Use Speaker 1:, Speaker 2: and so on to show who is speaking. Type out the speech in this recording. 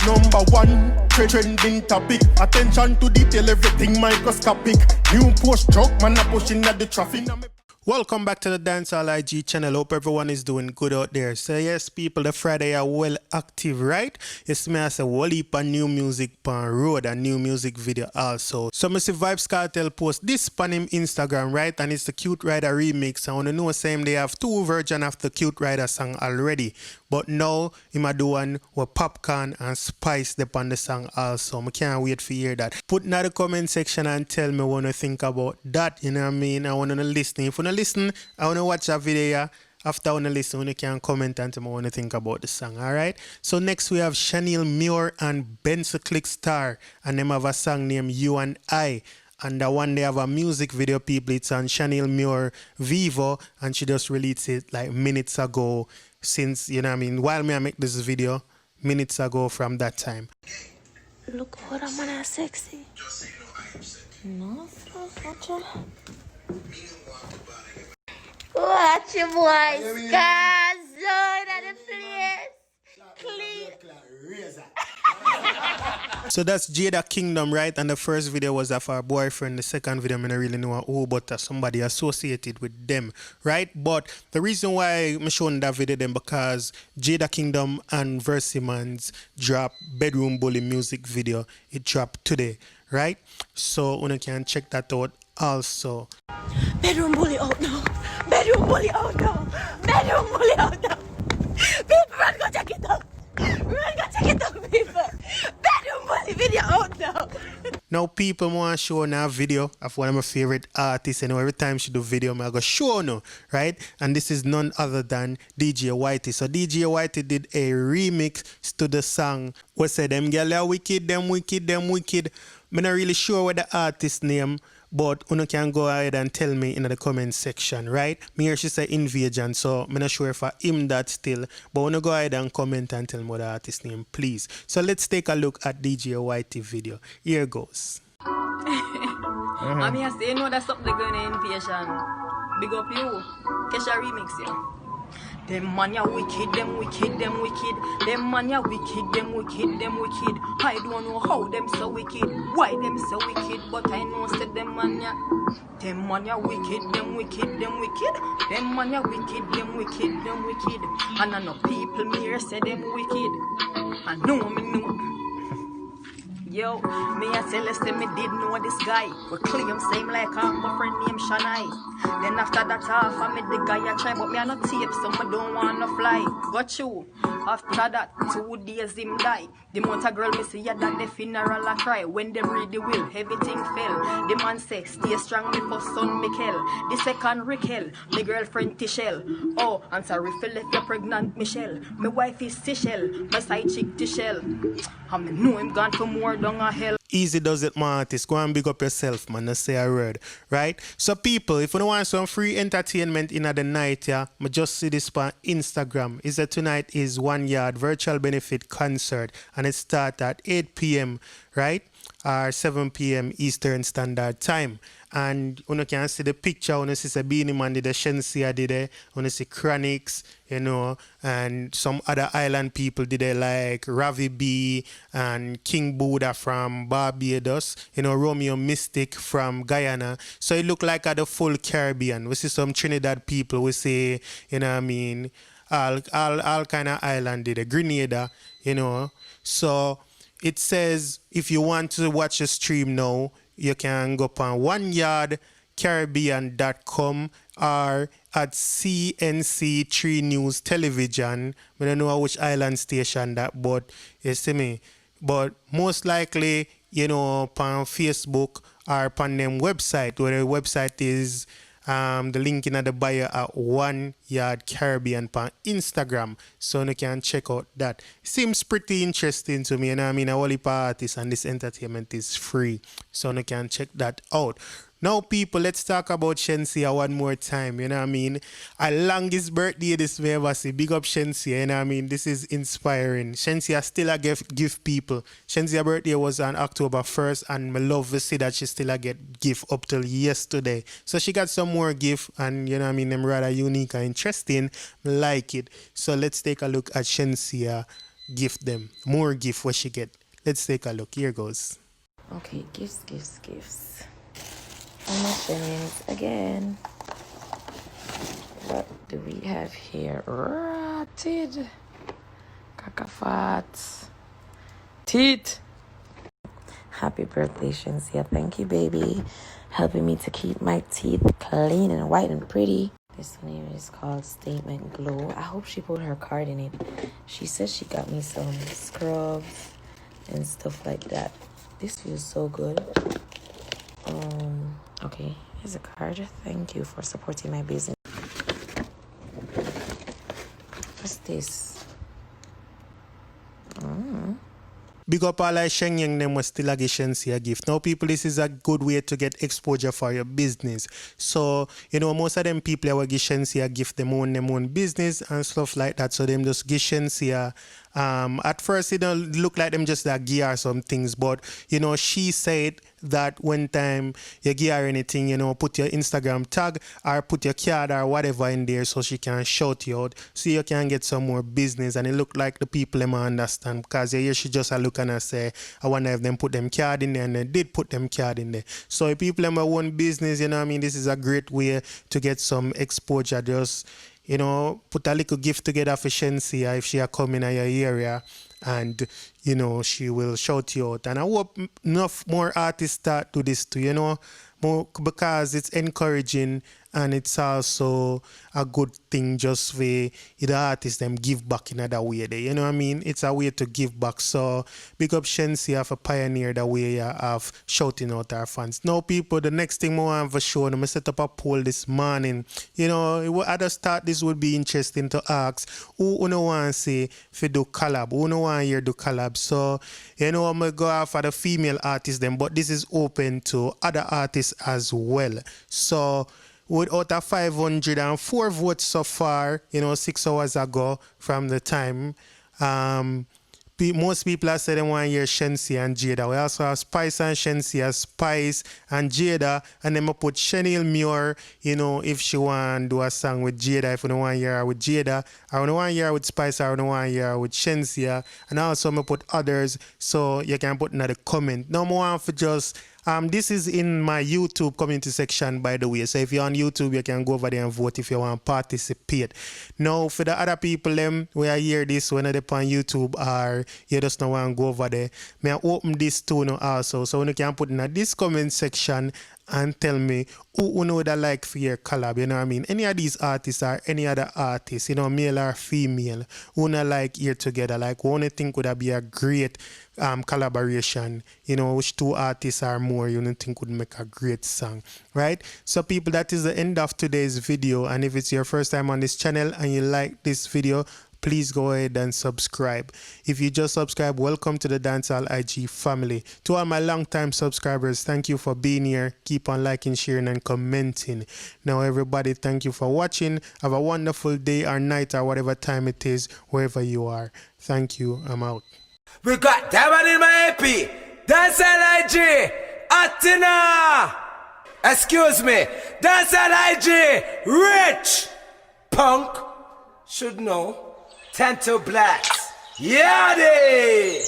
Speaker 1: Number one, trending topic. Attention to detail, everything microscopic. New post truck, man a pushing at the traffic. Welcome back to the Dancehall IG channel. Hope everyone is doing good out there. So yes, people, the Friday are well active, right? Yes, me as a whole heap of new music pan road, a new music video also. So me see Vybz Kartel post this pan him Instagram, right? And it's the Cute Rider remix. I wanna know same they have two versions of the Cute Rider song already. But now him a do one with Popcorn and Spice upon the song also. I can't wait to hear that. Put in the comment section and tell me what you think about that. You know what I mean? I want to listen. If you want to listen, I want to watch a video. After I want to listen, you can comment and tell me what you think about the song. Alright? So next we have Shanil Muir and Benson Clickstar. And them have a song named You and I. And the one they have a music video, people. It's on Shanil Muir Vivo. And she just released it like minutes ago. Since, you know what I mean, while me I make this video, minutes ago from that time.
Speaker 2: Look how that man is sexy. Just say no, I am sexy. No, watch it. Watch your boys, guys, zone at the place. Clean.
Speaker 1: So that's Jada Kingdom, right? And the first video was of her boyfriend. The second video, I don't really know who, but somebody associated with them, right? But the reason why I'm showing that video then because Jada Kingdom and Versimans dropped Bedroom Bully music video. It dropped today, right? So you can check that out also.
Speaker 2: Bedroom Bully out now. Bedroom Bully out now. Bedroom Bully out now. People, run go check it out. Run go check it out, people. Bedroom Bully video out now.
Speaker 1: Now people want to show now video of one of my favorite artists. You know, every time she do video, I go show no, right? And this is none other than DJ Whitey. So DJ Whitey did a remix to the song. What said them girl are wicked, them wicked, them wicked. I'm not really sure what the artist name, but you can go ahead and tell me in the comment section, right? Me here she say Invasion, so I'm not sure if I him that still, but you go ahead and comment and tell me what the artist name, please. So let's take a look at DJ Whitey video. Here goes.
Speaker 3: I'm here saying, you know that's something going on in Invasion. Big up you. Kesha remix you. Them man ya wicked, them wicked, them wicked. Them man ya wicked, them wicked, them wicked. I don't know how them so wicked, why them so wicked, but I know said them man ya. Them man ya wicked, them wicked, them wicked. Them man ya wicked, them wicked, them wicked. And I know people me here say them wicked. I know me know. Yo, me a tell us that me did know this guy. We claim same like my friend named Shanai. Then after that half I met the guy I try, but me a no tape, so me don't wanna fly. Got you. After that 2 days him die. The month a girl me see ya that the funeral I cry. When them read the will, everything fell. The man say stay strong me for son Mikel. The second Raquel, me girlfriend Tichelle. Oh, and sorry for if you're pregnant Michelle. My wife is Tichelle, my side chick Tichelle. I me know him gone for more down a hell.
Speaker 1: Easy does it, my artist. Go and big up yourself, man. Let's say a word, right? So people, if you don't want some free entertainment in the night, yeah, I just see this on Instagram. Is that tonight is 1 Yard virtual benefit concert, and it starts at 8 p.m., right? Or 7 p.m. Eastern Standard Time. And you can see the picture, you see the Beanie Man did the Shenseea did it, you see Chronix, you know, and some other island people did it like Ravi B and King Buddha from Barbados, you know, Romeo Mystic from Guyana. So it look like the full Caribbean. We see some Trinidad people, we see, you know what I mean, all kind of island did it, Grenada, you know. So it says if you want to watch a stream now, you can go on oneyardcaribbean.com or at CNC3 News Television. I don't know which island station that, but you see me. But most likely, you know, on Facebook or on them website, where the website is the link in the bio at 1 Yard Caribbean on Instagram, so you can check out that. Seems pretty interesting to me, you know what I mean? A whole heap of artists and this entertainment is free, so you can check that out. Now, people, let's talk about Shenseea one more time, you know what I mean? Our longest birthday this way ever see. Big up Shenseea, you know what I mean? This is inspiring. Shenseea still a give people. Shenseea birthday was on October 1st, and I love to see that she still a get gift up till yesterday. So she got some more gift, and you know what I mean? Them rather unique and interesting. I like it. So let's take a look at Shenseea gift them. More gift what she get. Let's take a look. Here goes.
Speaker 2: Okay, gifts. And my Shanies again. What do we have here? Rotted. Kakafat. Teeth. Happy birthday, Shenseea. Thank you, baby. Helping me to keep my teeth clean and white and pretty. This one here is called Statement Glow. I hope she put her card in it. She says she got me some scrubs and stuff like that. This feels so good. Okay, here's a card. Thank you for supporting my business. What's this?
Speaker 1: Big up all I Sheng Yang them was still a Shenseea a gift. Now people, this is a good way to get exposure for your business. So, you know, most of them people will give Shenseea a gift them own business and stuff like that. So them just give Shenseea. At first it don't look like them just like gear some things, but you know, she said that when time you gear anything, you know, put your Instagram tag or put your card or whatever in there so she can shout you out so you can get some more business. And it look like the people them understand, because you hear she just a look and I say, I wonder if them put them card in there, and they did put them card in there. So if people them own business, you know what I mean, this is a great way to get some exposure. Just, you know, put a little gift together for Shenseea if she are coming in your area, and you know, she will shout you out. And I hope enough more artists start to this too, you know, more, because it's encouraging and it's also a good thing just for the artists them give back in another way there, you know what I mean? It's a way to give back. So big up Shenseea for pioneer the way of shouting out our fans. Now people, the next thing I want for show, I'm set up a poll this morning. You know, at the start this would be interesting to ask who no want to see if do collab, who no want to hear do collab. So you know, I'm gonna go after the female artists them, but this is open to other artists as well. So out of 504 votes so far, you know, 6 hours ago from the time, most people have said they want to hear Shenseea and Jada. We also have Spice and Shenseea, Spice and Jada, and then I put Shanil Muir, you know, if she want to do a song with Jada, if we don't want to hear her with Jada, I don't want to hear her with Spice, I don't want to hear her with Shenseea, and also I put others, so you can put another comment. No more for just this is in my YouTube community section, by the way. So if you're on YouTube, you can go over there and vote if you want to participate. Now, for the other people, where I hear this when they're on YouTube, or you just don't want to go over there, may I open this too now also. So you can put in this comment section and tell me who know that like for your collab, you know what I mean? Any of these artists or any other artists, you know, male or female, who not like here together, like one think would be a great collaboration, you know, which two artists or more you don't think would make a great song, right? So people, that is the end of today's video, and if it's your first time on this channel and you like this video, please go ahead and subscribe. If you just subscribe, welcome to the Dancehall IG family. To all my long-time subscribers, thank you for being here. Keep on liking, sharing, and commenting. Now, everybody, thank you for watching. Have a wonderful day or night or whatever time it is, wherever you are. Thank you. I'm out.
Speaker 4: We got that one in my AP. Dancehall IG. Atina. Excuse me. Dancehall IG. Rich. Punk. Should know. 10 to blacks. Yeah, they.